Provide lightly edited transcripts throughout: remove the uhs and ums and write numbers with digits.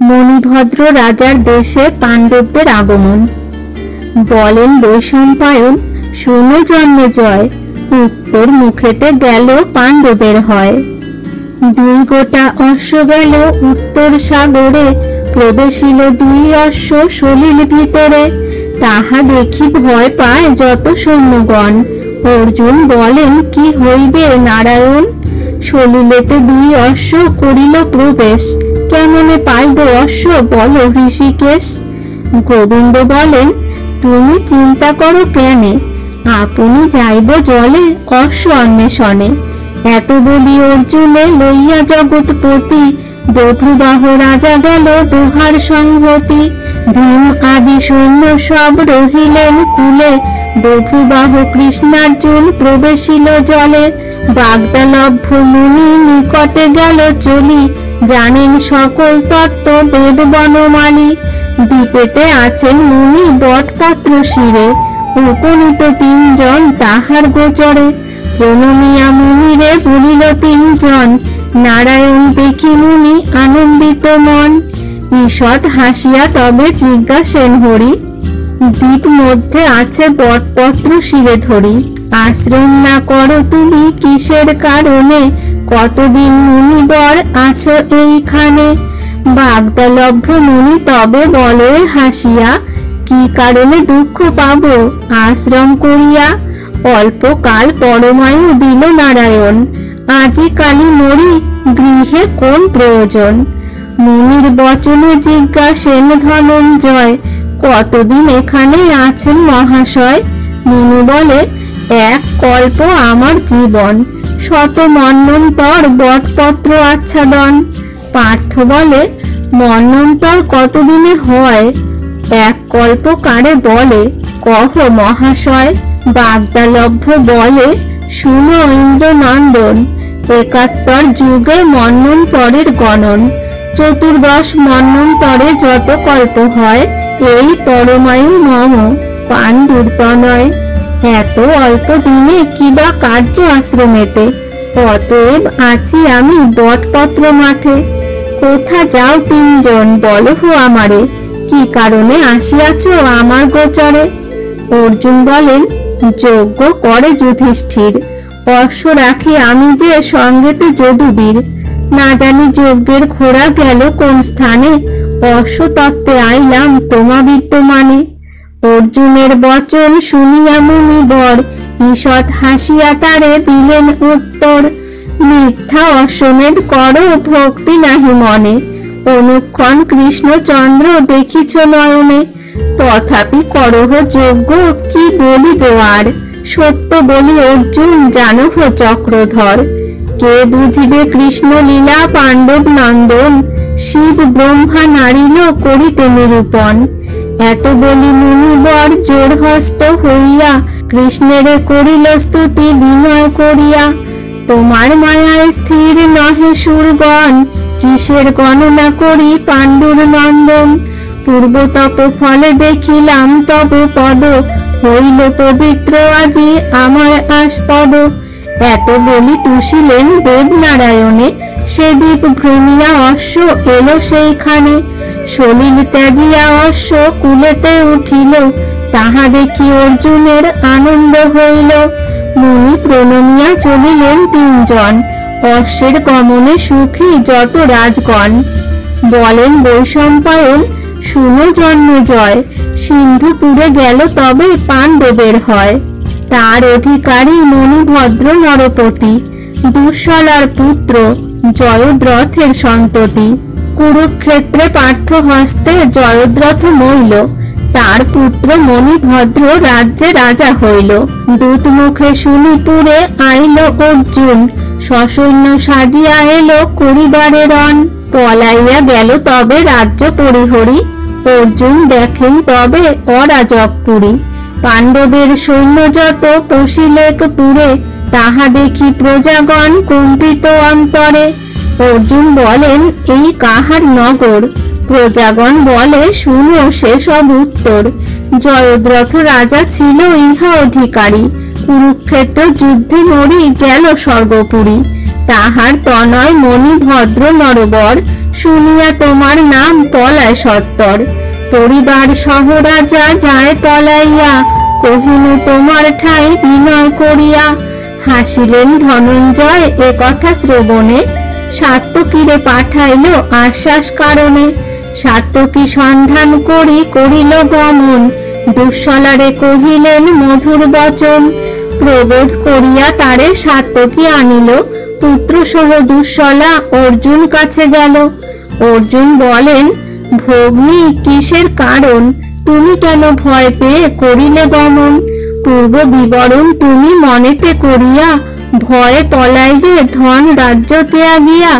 মণিভদ্র রাজার দেশে পাণ্ডবদের আগমন। বলেন বৈশম্পায়ন, শোনো জন্মেজয়, উত্তর মুখেতে গেল পাণ্ডবের হয়। 2 গোটা অশ্ব গেল উত্তর সাগরে, প্রবেশিল 2 অশ্ব সলিল ভিতরে। তাহা দেখি ভয় পায় যত সৈন্যগণ। অর্জুন বলেন, কি হইবে নারায়ণ? সলিলেতে 2 অশ্ব করিল প্রবেশ, কেমনে পাইব অশ্ব বল ঋষিকেশ? গোবিন্দ বলেন, তুমি চিন্তা করো কেনে, আপনি যাইব জলে অশ্ব অন্বেষণে। এত বলি অর্জুনে লইয়া জগৎপতি, বভ্রুবাহ রাজা গেল দোহার সংহতি। ভীম আদি সৈন্য সব রহিলেন কূলে, বভ্রুবাহ কৃষ্ণার্জুন প্রবেশিল জলে। বাগদালভ্য মুনি নিকটে গেল চলি, জানেন সকল তত্ত্ব দেব বনমালী। দ্বীপেতে আছেন মুনি বটপত্র শিরে, উপনীত 3 জন তাহার গোচরে। প্রণমিয়া মুনিরে বলিল 3 জন, নারায়ণ দেখি মুনি আনন্দিত মন। ঈষৎ হাসিয়া তবে জিজ্ঞাসেন হরি, দ্বীপ মধ্যে আছে বটপত্র শিরে ধরি। আশ্রম না করো তুমি কিসের কারণে, কতদিন মুনিবর আছো এইখানে? বাগদালভ্য মুনি তবে বলে হাসিয়া, কি কারণে দুঃখ পাব আশ্রম করিয়া? অল্পকাল পরমায়ু দিল নারায়ণ, আজি কালি মরি গৃহে কোন প্রয়োজন? মুনির বচনে জিজ্ঞাসেন ধনঞ্জয়, কতদিন এখানে আছেন মহাশয়? মুনি বলে, 1 কল্প আমার জীবন, 100 মন্বন্তর বটপত্র আচ্ছাদন। পার্থ বলে, মন্বন্তর কতদিনে হয়? 1 কল্প কারে বলে, কহ মহাশয়। বাগদালভ্য বলে, শুনো ইন্দ্রনন্দন, 71 যুগে মন্বন্তরের গণন। 14 মন্বন্তরে যত কল্প হয়, এই পরমায়ু মম পাণ্ডুর তনয়। এত অল্প দিনে কিবা কার্য আশ্রমেতে, অতএব আছি আমি বটপত্র মাঠে। কোথা যাও 3 জন বলো হো আমারে, কি কারণে আসিয়াছ আমার গোচরে? অর্জুন বলেন, যজ্ঞ করে যুধিষ্ঠির, অশ্ব রাখি আমি যে সঙ্গেতে যদুবীর। না জানি যজ্ঞের ঘোড়া গেল কোন স্থানে, অশ্ব তত্ত্বে আইলাম তোমা বিদ্যমানে। অর্জুনের বচন শুনিয়া মুনিবর, ঈষৎ হাসিয়া তারে দিলেন উত্তর। মিথ্যা অশ্বমেধ করো ভক্তি নাহি মনে, অনুক্ষণ কৃষ্ণচন্দ্র দেখিছ নয়নে। তথাপি করহ যজ্ঞ কি বলিব আর, সত্য বলি অর্জুন জানহ চক্রধর। কে বুঝিবে কৃষ্ণ লীলা পাণ্ডব নন্দন, শিব ব্রহ্মা নারিল করিতে নিরূপণ। এত বলি মুনিবর জোড়হস্ত হইয়া, কৃষ্ণেরে করিল স্তুতি বিনয় করিয়া। তোমার মায়ায় স্থির নহে সুরগণ, কিসের গণনা করি পাণ্ডুর নন্দন। পূর্ব তপ ফলে দেখিলাম তব পদ, হইল পবিত্র আজি আমার আস্পদ। এত বলি তুষিলেন দেবনারায়ণে, সে দ্বীপ ভ্রমিয়া অশ্ব এলো সেইখানে। সলিল ত্যাজিয়া অশ্ব কুলেতে উঠিল, তাহা দেখি অর্জুনের আনন্দ হইল। মুনি প্রণমিয়া চলিলেন 3 জন, অশ্বের গমনে সুখী যত রাজগণ। বলেন বৈশম্পায়ন, শুনো জন্মেজয়, সিন্ধুপুরে গেল তবে পাণ্ডবের হয়। তার অধিকারী মণিভদ্র নরপতি, দুঃশলার পুত্র জয়দ্রথের সন্ততি। কুরুক্ষেত্রে পার্থ হস্তে জয়দ্রথ মইল, তার পুত্র মণিভদ্র রাজ্যে রাজা হইল। দূত মুখে শুনি পুরে আইল অর্জুন, সসৈন্য সাজিয়া এলো করিবারে রণ। পলাইয়া গেল তবে রাজ্য পরিহরি, অর্জুন দেখেন তবে অরাজকপুরী। পাণ্ডবের সৈন্য যত পশিলেক পুরে, তাহা দেখি প্রজাগণ কম্পিত অন্তরে। অর্জুন বলেন, এই কাহার নগর? প্রজাগণ বলে, শুনো সেসব উত্তর। জয়দ্রথ রাজা ছিল ইহা অধিকারী, কুরুক্ষেত্র যুদ্ধে মরি গেল স্বর্গপুরী। তাহার তনয় মণিভদ্র নরবর, শুনিয়া তোমার নাম পলায় সত্তর। পরিবার সহ রাজা যায় পলাইয়া, কহিনু তোমার ঠাঁই বিনয় করিয়া। হাসিলেন ধনঞ্জয় এ কথা শ্রবণে, সাত্যকীরে পাঠাইল আশ্বাস কারণে। সাত্যকী সন্ধান করিল গমন, দুঃশলারে কহিলেন মধুর বচন। প্রবোধ করিয়া তারে সাত্যকী আনিল, পুত্র সহ দুঃশলা অর্জুন কাছে গেল। অর্জুন বলেন, ভগ্নী কিসের কারণ, তুমি কেন ভয় পেয়ে করিলে গমন? পূর্ব বিবরণ তুমি মনেতে করিয়া, ভয়ে পলাইলে ধন রাজ্য ত্যাগিয়া।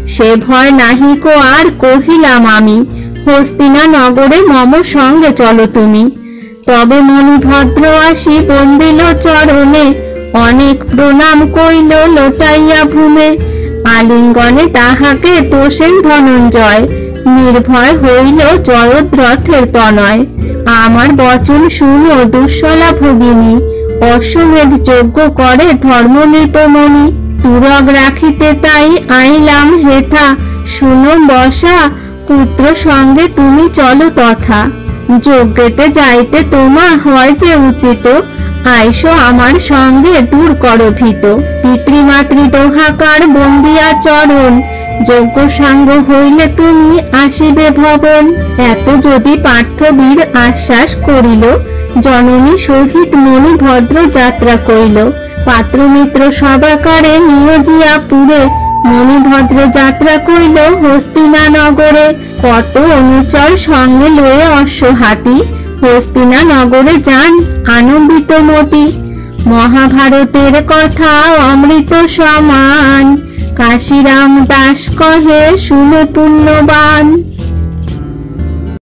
সে ভয় নাহিক আর কহিলাম আমি, হস্তিনা নগরে মম সঙ্গে চলো তুমি। তবে মণিভদ্র আসি বন্দিল চরণে, অনেক প্রণাম কইল লোটাইয়া ভূমে। আলিঙ্গনে তাহাকে তোষেন ধনঞ্জয়, নির্ভয় হইল জয়দ্রথের তনয়। আমার বচন শুনো দুঃশলা ভগিনী, অশ্বমেধ যজ্ঞ করে ধর্ম নৃপমণি। তুরগ রাখিতে তাই আইলাম হেথা, শুনো বসা পুত্র সঙ্গে তুমি চলো তথা। যজ্ঞেতে যাইতে তোমা হয় যে উচিত, আইসো আমার সঙ্গে দূর করো ভীত। পিতৃমাতৃ দোহাকার বন্দিয়া চরণ, যজ্ঞ সাঙ্গ হইলে তুমি আসিবে ভবন। এত যদি পার্থবীর আশ্বাস করিল, জননী সহিত মণিভদ্র যাত্রা করিল। পাত্রমিত্র সবাকারে নিয়োজিয়া পুরে, মণিভদ্র যাত্রা করিল হস্তিনা নগরে। কত অনুচর সঙ্গে লয়ে অশ্ব হাতি, হস্তিনা নগরে যান আনন্দিত মতি। মহাভারতের কথা অমৃত সমান, কাশীরাম দাস কহে শুনে পুণ্যবান।